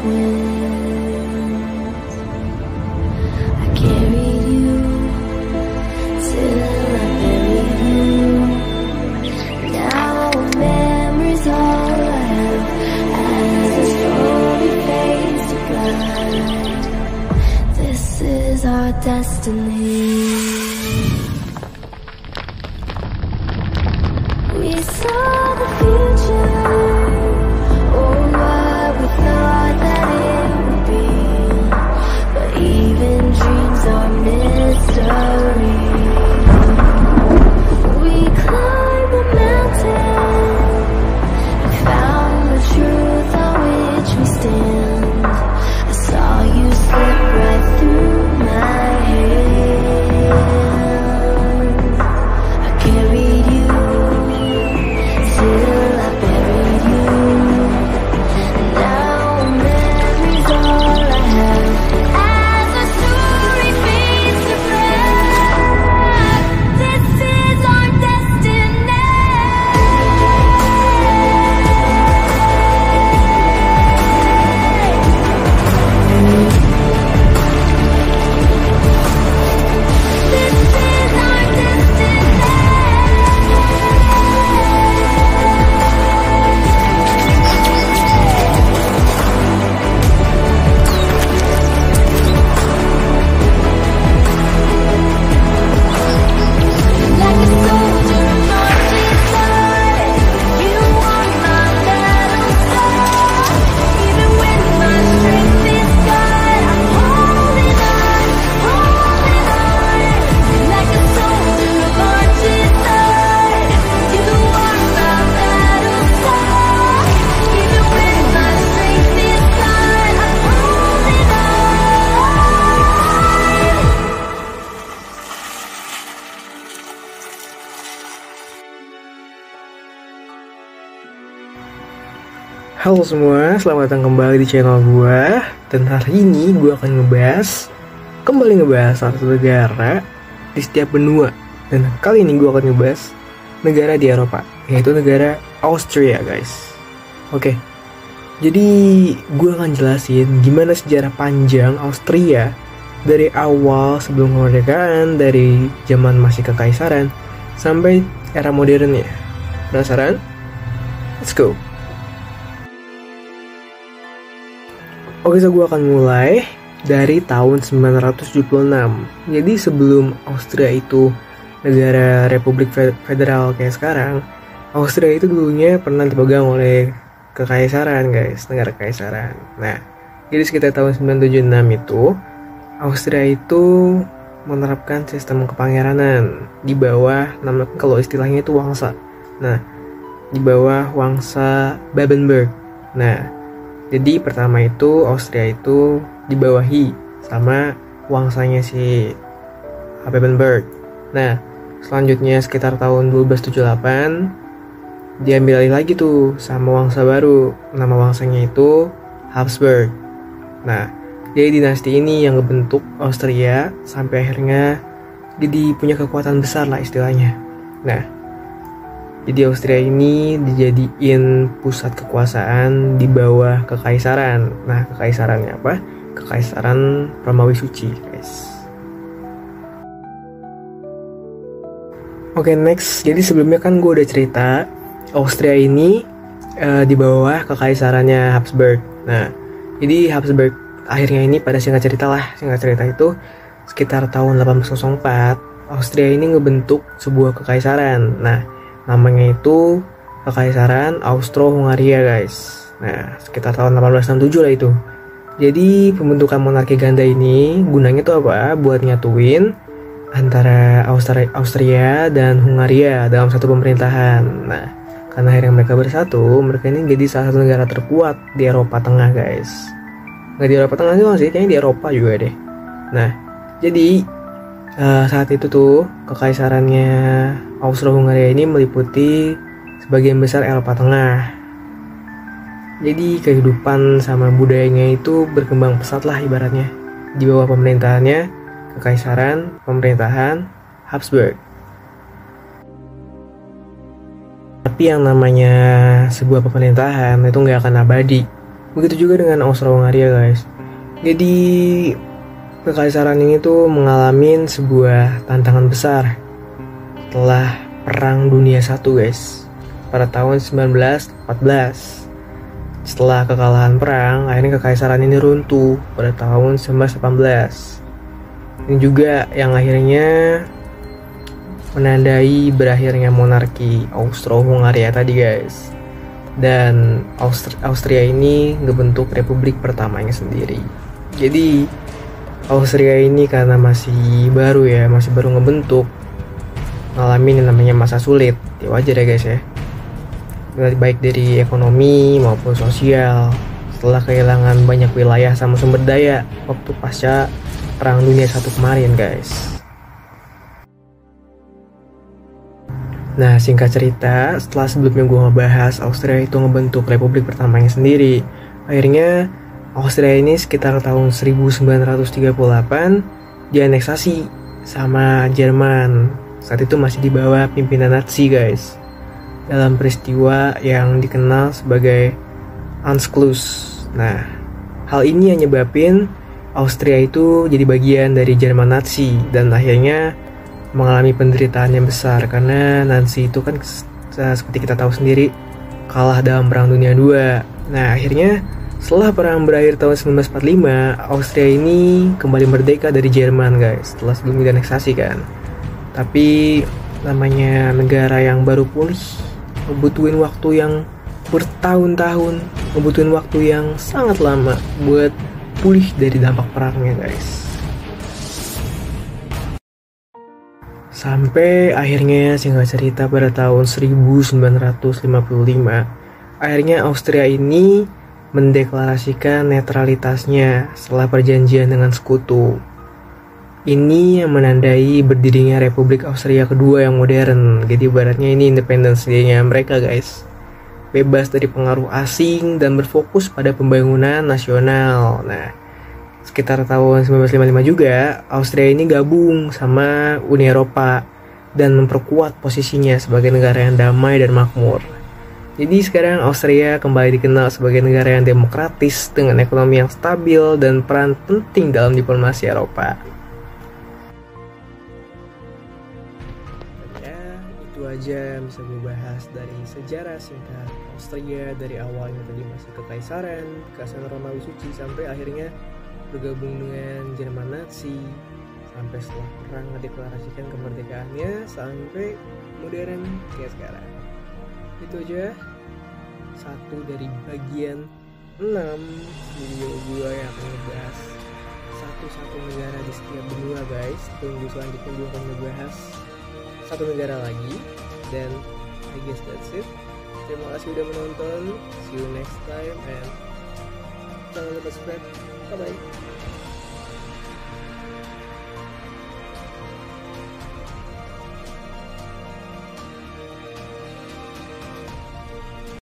winds. I carried you till I buried you. Now memories all I have as the story fades to black. This is our destiny. We saw the future, oh what we thought that it would be. But even dreams are mystery. We climbed the mountain and found the truth on which we stand. I saw you slip right through my hands. I carried you till I buried you. Now memories all I have as the story fades to black. This is our destiny. This is our destiny. Like a soldier marching side, you are my battle star. Even when my strength is gone, I'm holding on, holding on. Like a soldier marching side, you are my battle star. Even when my strength is gone, I'm holding on. Halo semua, selamat datang kembali di channel gue. Dan hari ini gue akan ngebahas satu negara di setiap benua. Dan kali ini gue akan ngebahas negara di Eropa, yaitu negara Austria guys. Oke, jadi gue akan jelasin gimana sejarah panjang Austria dari awal sebelum kemerdekaan, dari zaman masih kekaisaran sampai era modernnya. Penasaran? Let's go. Oke, so gue akan mulai dari tahun 976. Jadi sebelum Austria itu negara Republik Federal kayak sekarang, Austria itu dulunya pernah dipegang oleh kekaisaran guys, negara kekaisaran. Nah, jadi sekitar tahun 976 itu, Austria itu menerapkan sistem kepangeranan di bawah, nama kalau istilahnya itu Wangsa. Nah, di bawah Wangsa Babenberg. Nah, jadi pertama itu Austria itu dibawahi sama wangsanya si Babenberg. Nah, selanjutnya sekitar tahun 1278 diambil alih lagi tuh sama wangsa baru. Nama wangsanya itu Habsburg. Nah, jadi dinasti ini yang ngebentuk Austria sampai akhirnya jadi punya kekuatan besar lah istilahnya. Nah, jadi Austria ini dijadiin pusat kekuasaan di bawah kekaisaran. Nah, kekaisarannya apa? Kekaisaran Romawi Suci, guys. Oke, next. Jadi sebelumnya kan gue udah cerita Austria ini di bawah kekaisarannya Habsburg. Nah, jadi Habsburg akhirnya ini pada singkat cerita itu sekitar tahun 1804 Austria ini ngebentuk sebuah kekaisaran. Nah, namanya itu Kekaisaran Austro-Hungaria guys. Nah, sekitar tahun 1867 lah itu. Jadi pembentukan monarki ganda ini gunanya tuh apa? Buat nyatuin antara Austria dan Hungaria dalam satu pemerintahan. Nah, karena akhirnya mereka bersatu, mereka ini jadi salah satu negara terkuat di Eropa Tengah guys. Nggak di Eropa Tengah doang sih, kayaknya di Eropa juga deh. Nah, jadi saat itu tuh kekaisarannya Austro-Hungaria ini meliputi sebagian besar Eropa Tengah. Jadi kehidupan sama budayanya itu berkembang pesat lah ibaratnya di bawah pemerintahannya pemerintahan Habsburg. Tapi yang namanya sebuah pemerintahan itu nggak akan abadi. Begitu juga dengan Austro-Hungaria guys. Jadi kekaisaran ini tuh mengalami sebuah tantangan besar setelah Perang Dunia I guys, pada tahun 1914. Setelah kekalahan perang, akhirnya kekaisaran ini runtuh pada tahun 1918. Ini juga yang akhirnya menandai berakhirnya monarki Austro-Hungaria tadi guys. Dan Austria ini ngebentuk republik pertamanya sendiri. Jadi Austria ini karena masih baru ngebentuk, ngalamin yang namanya masa sulit. Ya wajar ya guys ya, baik dari ekonomi maupun sosial, setelah kehilangan banyak wilayah sama sumber daya waktu pasca Perang Dunia I kemarin guys. Nah, singkat cerita, setelah sebelumnya gue ngebahas Austria itu ngebentuk republik pertamanya sendiri, akhirnya Austria ini sekitar tahun 1938 dianeksasi sama Jerman. Saat itu masih di bawah pimpinan Nazi guys, dalam peristiwa yang dikenal sebagai Anschluss. Nah, hal ini yang nyebabin Austria itu jadi bagian dari Jerman Nazi dan akhirnya mengalami penderitaan yang besar karena Nazi itu kan seperti kita tahu sendiri kalah dalam Perang Dunia II. Nah, akhirnya setelah perang berakhir tahun 1945, Austria ini kembali merdeka dari Jerman guys, setelah sebelumnya dianeksasi kan. Tapi namanya negara yang baru pulih ngebutuhin waktu yang bertahun-tahun, ngebutuhin waktu yang sangat lama buat pulih dari dampak perangnya guys. Sampai akhirnya singkat cerita pada tahun 1955, akhirnya Austria ini mendeklarasikan netralitasnya setelah perjanjian dengan sekutu. Ini yang menandai berdirinya Republik Austria kedua yang modern. Jadi ibaratnya ini independensinya mereka guys, bebas dari pengaruh asing dan berfokus pada pembangunan nasional. Nah, sekitar tahun 1955 juga Austria ini gabung sama Uni Eropa dan memperkuat posisinya sebagai negara yang damai dan makmur. Jadi sekarang Austria kembali dikenal sebagai negara yang demokratis dengan ekonomi yang stabil dan peran penting dalam diplomasi Eropa. Ya, itu aja yang bisa gue bahas dari sejarah singkat Austria dari awalnya tadi masih kekaisaran Romawi Suci sampai akhirnya bergabung dengan Jerman Nazi, sampai setelah perang mendeklarasikan kemerdekaannya sampai modern kayak sekarang. Itu aja satu dari bagian 6 video gue yang akan ngebahas satu negara di setiap benua guys. Tunggu selanjutnya gue akan ngebahas satu negara lagi. Dan I guess that's it. Terima kasih udah menonton. See you next time and jangan lupa subscribe. Bye bye.